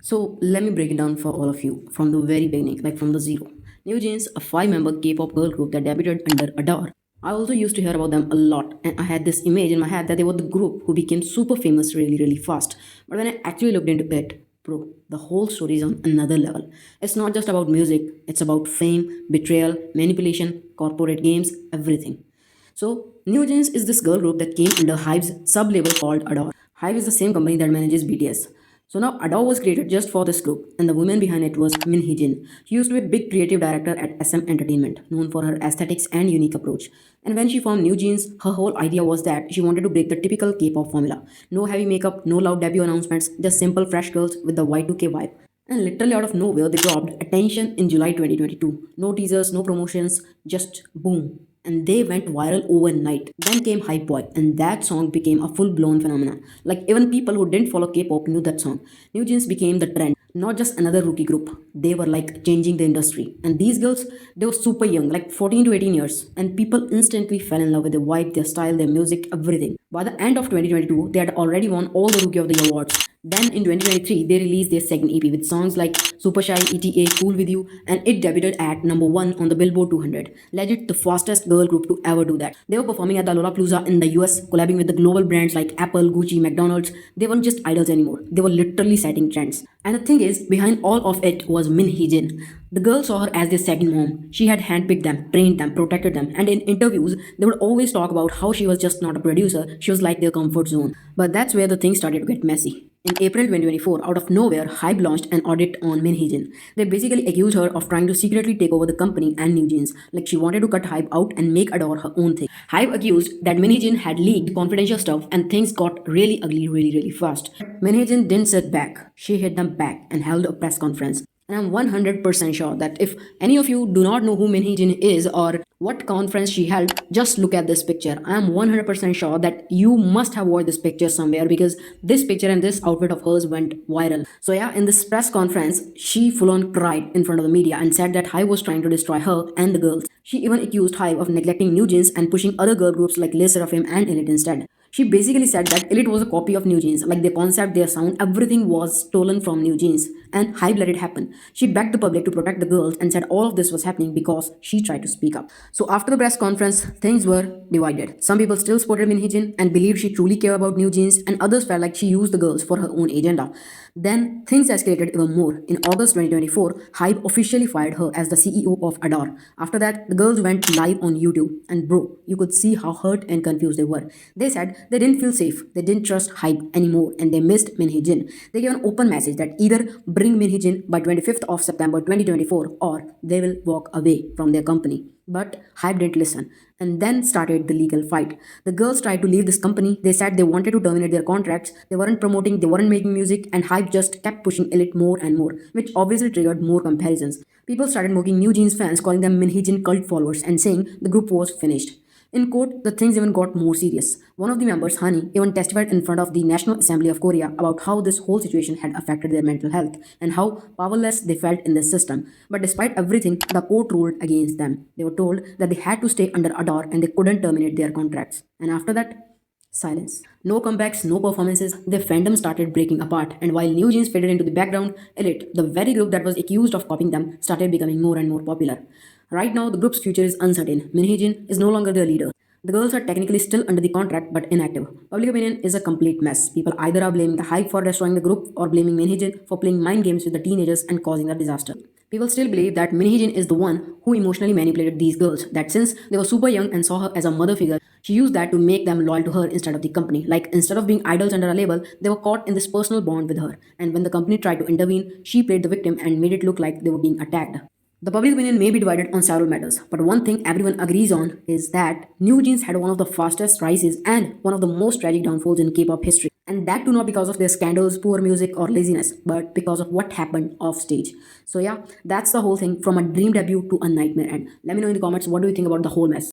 So let me break it down for all of you from the very beginning, like from the zero. New Jeans, a five-member K-pop girl group that debuted under Adore. I also used to hear about them a lot, and I had this image in my head that they were the group who became super famous really, really fast. But when I actually looked into it, bro, the whole story is on another level. It's not just about music; it's about fame, betrayal, manipulation, corporate games, everything. So, New Jeans is this girl group that came under Hive's sub-label called Adore. Hive is the same company that manages BTS. So now Adore was created just for this group, and the woman behind it was Min Hee-jin. She used to be a big creative director at SM Entertainment, known for her aesthetics and unique approach. And when she formed New Jeans, her whole idea was that she wanted to break the typical K-pop formula. No heavy makeup, no loud debut announcements, just simple fresh girls with the Y2K vibe. And literally out of nowhere, they dropped Attention in July 2022. No teasers, no promotions, just boom. And they went viral overnight. Then came Hype Boy, and that song became a full blown phenomenon. Like, even people who didn't follow K pop knew that song. New Jeans became the trend, not just another rookie group. They were like changing the industry. And these girls, they were super young, like 14 to 18 years. And people instantly fell in love with their vibe, their style, their music, everything. By the end of 2022, they had already won all the Rookie of the Year awards. Then in 2023, they released their second EP with songs like Super Shy, ETA, Cool With You, and it debuted at number 1 on the Billboard 200. Legit, the fastest girl group to ever do that. They were performing at the Lollapalooza in the US, collabing with the global brands like Apple, Gucci, McDonald's. They weren't just idols anymore. They were literally setting trends. And the thing is, behind all of it was Min Hee-jin. The girl saw her as their second mom. She had handpicked them, trained them, protected them, and in interviews, they would always talk about how she was just not a producer, she was like their comfort zone. But that's where the thing started to get messy. In April 2024, out of nowhere, Hybe launched an audit on Min Hee-jin. They basically accused her of trying to secretly take over the company and New Jeans, like she wanted to cut Hybe out and make Adore her own thing. Hybe accused that Min Hee-jin had leaked confidential stuff and things got really ugly really fast. Min Hee-jin didn't sit back. She hit them back and held a press conference. And I'm 100% sure that if any of you do not know who Min Hee-jin is or what conference she held, just look at this picture. I am 100% sure that you must have watched this picture somewhere because this picture and this outfit of hers went viral. So yeah, in this press conference, she full on cried in front of the media and said that Hive was trying to destroy her and the girls. She even accused Hive of neglecting New Jeans and pushing other girl groups like Les Seraphim and Elite instead. She basically said that Elite was a copy of New Jeans, like their concept, their sound, everything was stolen from New Jeans, and Hybe let it happen. She begged the public to protect the girls and said all of this was happening because she tried to speak up. So after the press conference, things were divided. Some people still supported Min Hee-jin and believed she truly cared about New Jeans, and others felt like she used the girls for her own agenda. Then things escalated even more. In August 2024, Hybe officially fired her as the CEO of Adore. After that, the girls went live on YouTube, and bro, you could see how hurt and confused they were. They said they didn't feel safe, they didn't trust Hybe anymore, and they missed Min Hee-jin. They gave an open message that either bring Min Hee-jin by 25th of September 2024 or they will walk away from their company. But Hybe didn't listen and then started the legal fight. The girls tried to leave this company. They said they wanted to terminate their contracts. They weren't promoting, they weren't making music, and Hybe just kept pushing Elite more and more, which obviously triggered more comparisons. People started mocking New Jeans fans, calling them Min Hee-jin cult followers, and saying the group was finished. In court, the things even got more serious. One of the members, Hani, even testified in front of the National Assembly of Korea about how this whole situation had affected their mental health and how powerless they felt in this system. But despite everything, the court ruled against them. They were told that they had to stay under Adore and they couldn't terminate their contracts. And after that, silence. No comebacks, no performances, their fandom started breaking apart, and while New Jeans faded into the background, Elite, the very group that was accused of copying them, started becoming more and more popular. Right now, the group's future is uncertain. Min Hee-jin is no longer their leader. The girls are technically still under the contract but inactive. Public opinion is a complete mess. People either are blaming the Hype for destroying the group or blaming Min Hee-jin for playing mind games with the teenagers and causing a disaster. People still believe that Min Hee-jin is the one who emotionally manipulated these girls, that since they were super young and saw her as a mother figure, she used that to make them loyal to her instead of the company. Like, instead of being idols under a label, they were caught in this personal bond with her. And when the company tried to intervene, she played the victim and made it look like they were being attacked. The public opinion may be divided on several matters, but one thing everyone agrees on is that New Jeans had one of the fastest rises and one of the most tragic downfalls in K-pop history. And that too not because of their scandals, poor music, or laziness, but because of what happened off stage. So yeah, that's the whole thing, from a dream debut to a nightmare end. Let me know in the comments what do you think about the whole mess.